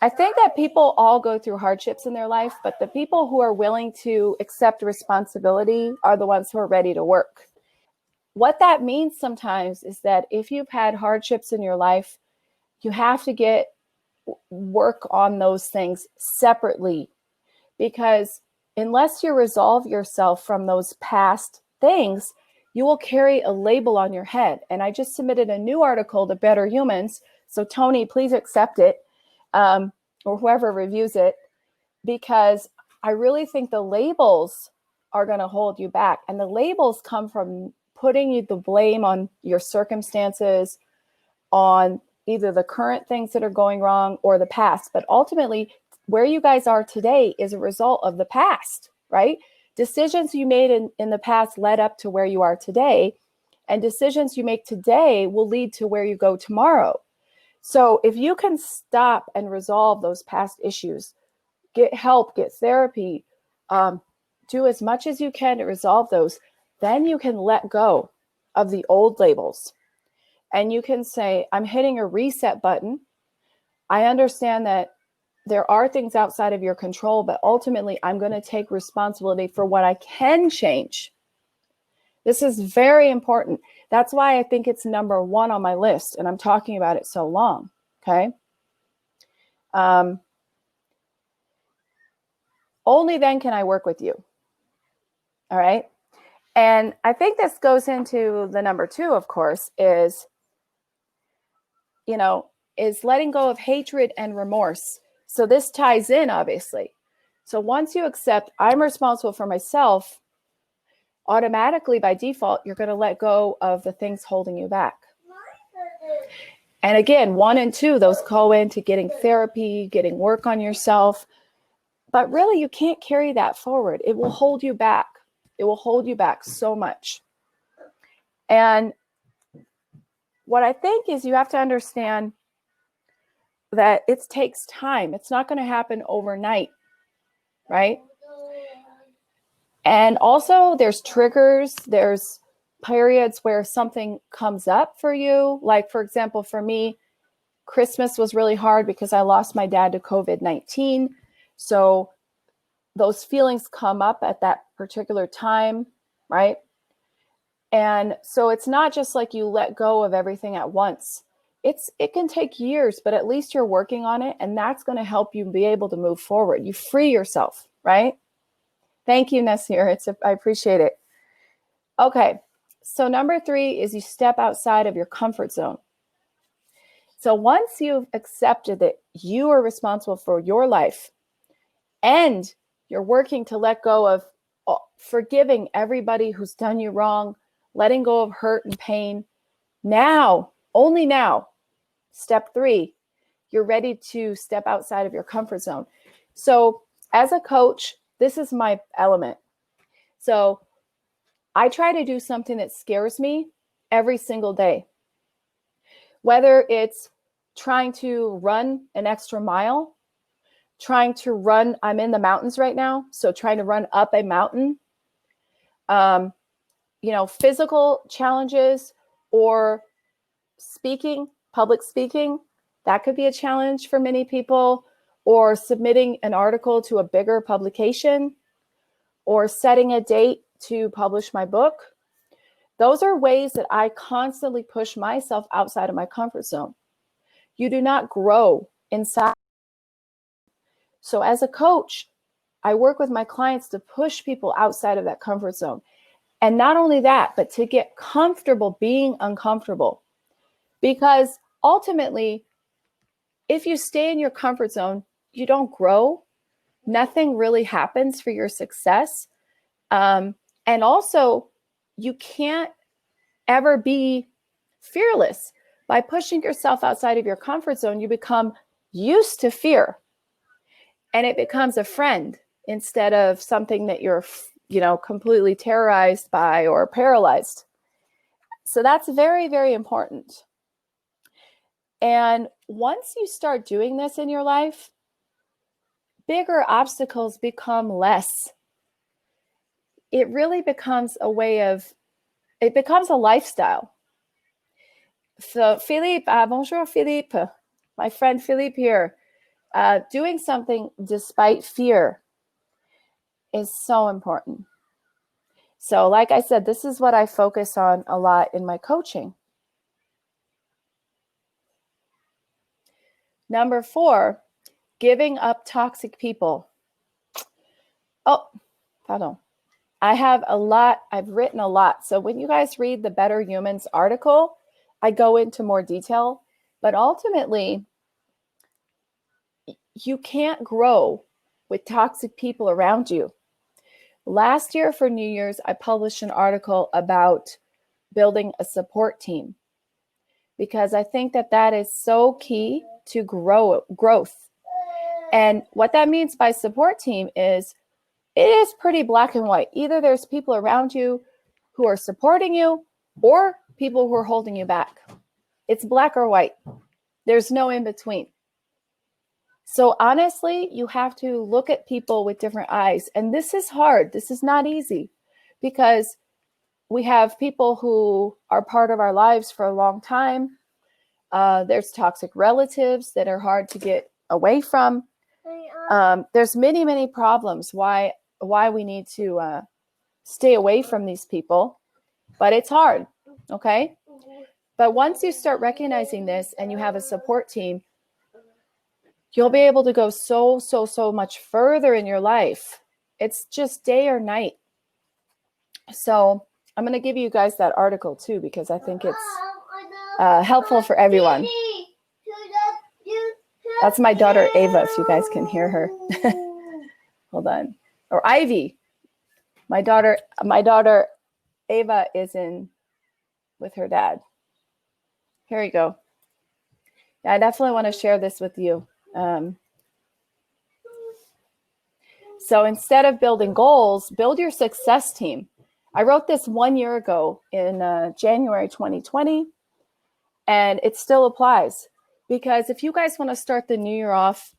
I think that people all go through hardships in their life, but the people who are willing to accept responsibility are the ones who are ready to work. What that means sometimes is that if you've had hardships in your life, you have to work on those things separately, because unless you resolve yourself from those past things, you will carry a label on your head. And I just submitted a new article to Better Humans. So Tony, please accept it, or whoever reviews it, because I really think the labels are going to hold you back. And the labels come from putting you the blame on your circumstances, on either the current things that are going wrong or the past. But ultimately, where you guys are today is a result of the past, right? Decisions you made in the past led up to where you are today, and decisions you make today will lead to where you go tomorrow. So if you can stop and resolve those past issues, get help, get therapy, do as much as you can to resolve those, then you can let go of the old labels. And you can say, I'm hitting a reset button. I understand that there are things outside of your control, but ultimately I'm going to take responsibility for what I can change. This is very important. That's why I think it's number one on my list, and I'm talking about it so long, okay? Only then can I work with you, all right? And I think this goes into the number two, of course, is letting go of hatred and remorse. So this ties in, obviously. So once you accept I'm responsible for myself, automatically by default, you're going to let go of the things holding you back. And again, 1 and 2, those go into getting therapy, getting work on yourself. But really, you can't carry that forward. It will hold you back. It will hold you back so much. And what I think is you have to understand that it takes time. It's not going to happen overnight, right? And also there's triggers, there's periods where something comes up for you. Like, for example, for me, Christmas was really hard because I lost my dad to COVID-19. So those feelings come up at that particular time, right? And so it's not just like you let go of everything at once. It can take years, but at least you're working on it, and that's going to help you be able to move forward. You free yourself, right? Thank you, Nasir. I appreciate it. Okay, so number 3 is you step outside of your comfort zone. So once you've accepted that you are responsible for your life and you're working to let go of forgiving everybody who's done you wrong, letting go of hurt and pain, now, only now, step 3, you're ready to step outside of your comfort zone. So as a coach, this is my element. So I try to do something that scares me every single day. Whether it's trying to run an extra mile, trying to run, I'm in the mountains right now, so trying to run up a mountain, physical challenges, or speaking, public speaking, that could be a challenge for many people, or submitting an article to a bigger publication, or setting a date to publish my book. Those are ways that I constantly push myself outside of my comfort zone. You do not grow inside. So as a coach, I work with my clients to push people outside of that comfort zone. And not only that, but to get comfortable being uncomfortable. Because ultimately, if you stay in your comfort zone, you don't grow. Nothing really happens for your success. And also, you can't ever be fearless. By pushing yourself outside of your comfort zone, you become used to fear. And it becomes a friend instead of something that you're, completely terrorized by or paralyzed. So that's very, very important. And once you start doing this in your life, bigger obstacles become less. It really becomes it becomes a lifestyle. So Philippe, bonjour Philippe, my friend Philippe here. Doing something despite fear is so important. So, like I said, this is what I focus on a lot in my coaching. Number 4, giving up toxic people. Oh, pardon. I've written a lot. So when you guys read the Better Humans article, I go into more detail. But ultimately, you can't grow with toxic people around you. Last year for New Year's, I published an article about building a support team because I think that is so key to growth. And what that means by support team is it is pretty black and white. Either there's people around you who are supporting you or people who are holding you back. It's black or white. There's no in between. So honestly, you have to look at people with different eyes. And this is hard. This is not easy because we have people who are part of our lives for a long time. There's toxic relatives that are hard to get away from. There's many, many problems why we need to stay away from these people, but it's hard, okay? But once you start recognizing this and you have a support team, you'll be able to go so much further in your life. It's just day or night. So I'm going to give you guys that article too, because I think it's helpful for everyone. That's my daughter, Ava, if you guys can hear her. Hold on. Or Ivy. My daughter, Ava, is in with her dad. Here you go. Yeah, I definitely want to share this with you. So instead of building goals, build your success team. I wrote this 1 year ago in January 2020, and it still applies. Because if you guys want to start the new year off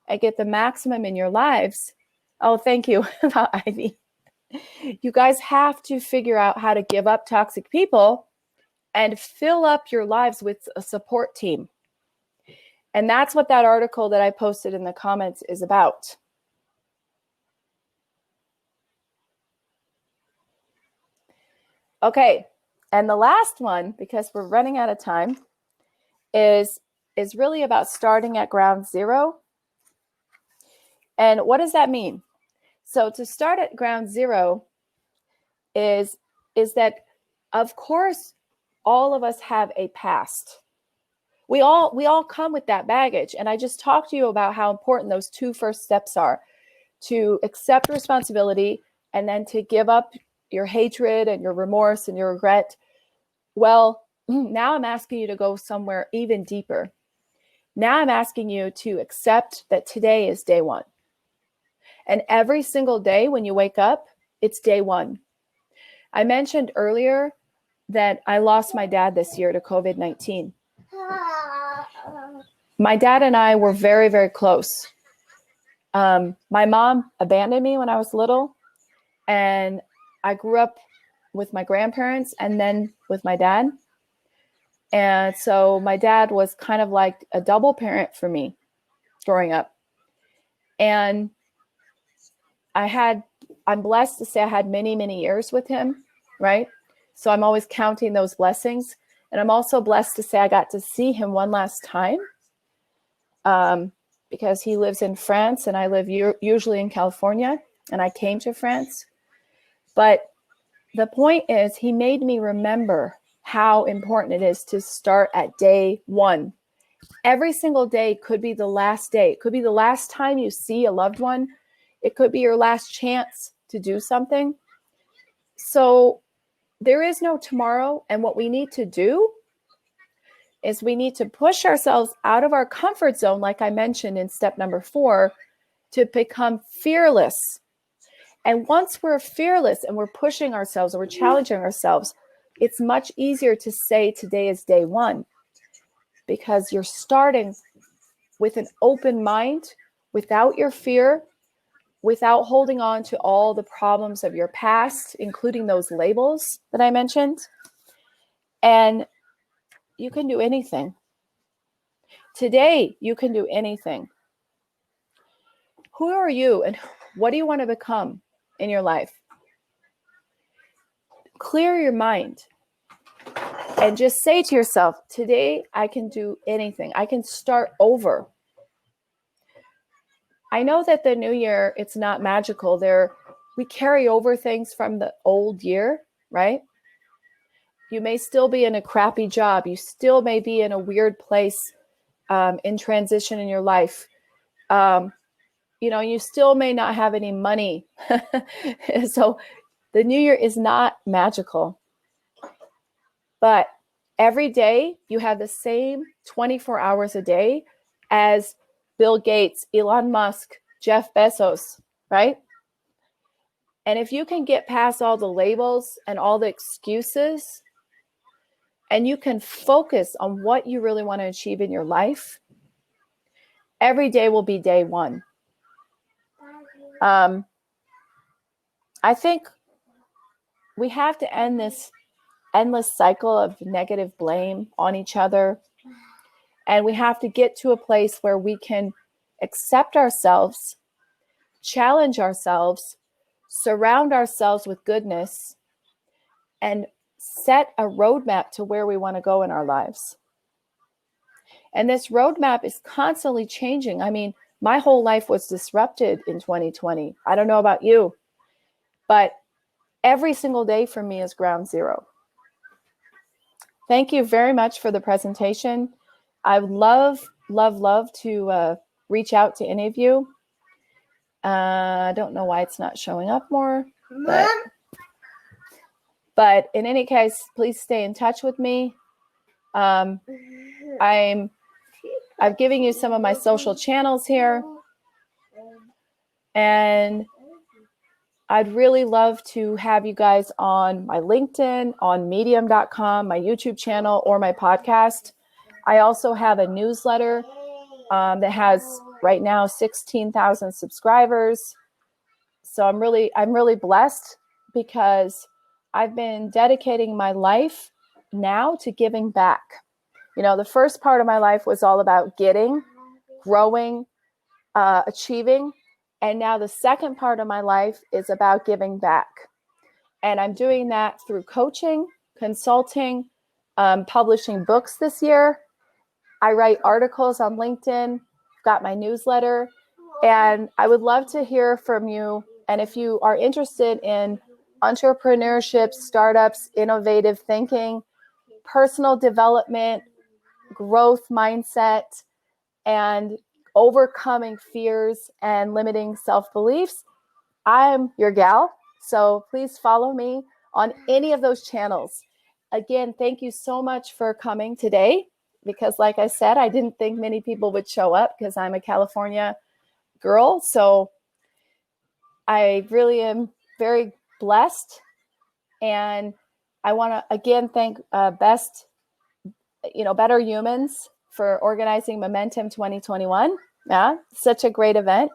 and get the maximum in your lives, oh, thank you, Ivy. You guys have to figure out how to give up toxic people and fill up your lives with a support team. And that's what that article that I posted in the comments is about. Okay, and the last one, because we're running out of time, is really about starting at ground zero. And what does that mean? So to start at ground zero is that, of course, all of us have a past. We all come with that baggage. And I just talked to you about how important those 2 first steps are: to accept responsibility and then to give up your hatred and your remorse and your regret. Well, now I'm asking you to go somewhere even deeper. Now I'm asking you to accept that today is day 1. And every single day when you wake up, it's day 1. I mentioned earlier that I lost my dad this year to COVID-19. My dad and I were very, very close. My mom abandoned me when I was little, and I grew up with my grandparents and then with my dad. And so my dad was kind of like a double parent for me growing up. And I'm blessed to say I had many, many years with him, right? So I'm always counting those blessings. And I'm also blessed to say I got to see him one last time because he lives in France and I live usually in California, and I came to France. But the point is, he made me remember how important it is to start at day 1. Every single day could be the last day. It could be the last time you see a loved one. It could be your last chance to do something. So there is no tomorrow. And what we need to do is we need to push ourselves out of our comfort zone, like I mentioned in step number 4, to become fearless. And once we're fearless and we're pushing ourselves or we're challenging ourselves, it's much easier to say today is day 1, because you're starting with an open mind, without your fear, without holding on to all the problems of your past, including those labels that I mentioned. And you can do anything. Today, you can do anything. Who are you and what do you want to become in your life? Clear your mind and just say to yourself, today I can do anything. I can start over. I know that the new year, it's not magical. We carry over things from the old year, right? You may still be in a crappy job. You still may be in a weird place in transition in your life. You still may not have any money. So the new year is not magical. But every day you have the same 24 hours a day as Bill Gates, Elon Musk, Jeff Bezos, right? And if you can get past all the labels and all the excuses, and you can focus on what you really want to achieve in your life, every day will be day one. I think we have to end this endless cycle of negative blame on each other. And we have to get to a place where we can accept ourselves, challenge ourselves, surround ourselves with goodness, and set a roadmap to where we want to go in our lives. And this roadmap is constantly changing. I mean, my whole life was disrupted in 2020. I don't know about you, but every single day for me is ground zero. Thank you very much for the presentation. I would love to reach out to any of you. I don't know why it's not showing up more, but in any case, please stay in touch with me. I'm giving you some of my social channels here, and I'd really love to have you guys on my LinkedIn, on medium.com, my YouTube channel, or my podcast. I also have a newsletter that has right now 16,000 subscribers. So I'm really blessed because I've been dedicating my life now to giving back. The first part of my life was all about getting, growing, achieving. And now the second part of my life is about giving back. And I'm doing that through coaching, consulting, publishing books this year. I write articles on LinkedIn, got my newsletter, and I would love to hear from you. And if you are interested in entrepreneurship, startups, innovative thinking, personal development, growth mindset, and overcoming fears and limiting self-beliefs, I'm your gal. So please follow me on any of those channels. Again, thank you so much for coming today, because like I said, I didn't think many people would show up because I'm a California girl. So I really am very blessed. And I want to again thank Better Humans for organizing Momentum 2021. Yeah, such a great event.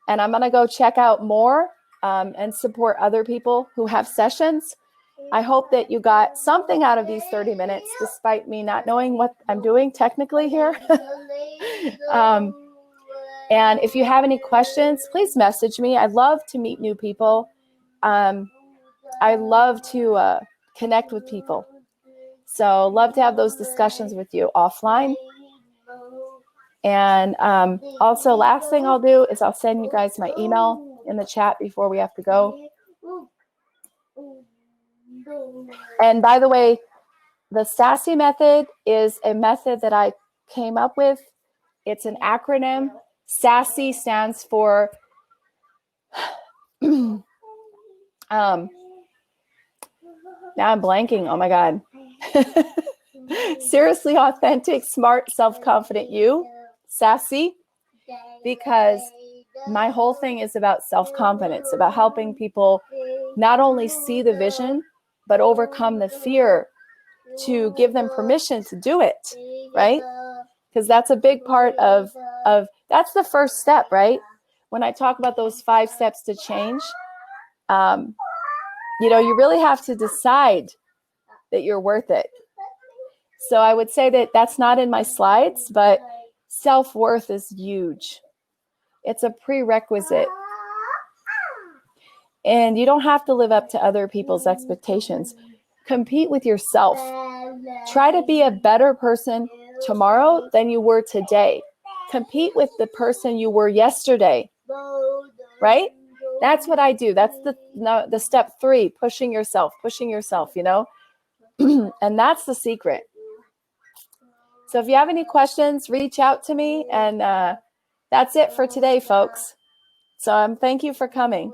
And I'm going to go check out more and support other people who have sessions. I hope that you got something out of these 30 minutes, despite me not knowing what I'm doing technically here. And if you have any questions, please message me. I love to meet new people. I love to connect with people. So love to have those discussions with you offline. And also, last thing I'll do is I'll send you guys my email in the chat before we have to go. And by the way, the SASSY method is a method that I came up with. It's an acronym. SASSY stands for now I'm blanking. Oh my God. Seriously authentic, smart, self-confident you. SASSY. Because my whole thing is about self-confidence, about helping people not only see the vision, but overcome the fear, to give them permission to do it, right? Because that's a big part of that's the first step, right? When I talk about those 5 steps to change, you really have to decide that you're worth it. So I would say that that's not in my slides, but self-worth is huge. It's a prerequisite. And you don't have to live up to other people's expectations. Compete with yourself. Try to be a better person tomorrow than you were today. Compete with the person you were yesterday. Right? That's what I do. That's the step 3, pushing yourself, you know? And that's the secret. So if you have any questions, reach out to me. And that's it for today, folks. So thank you for coming.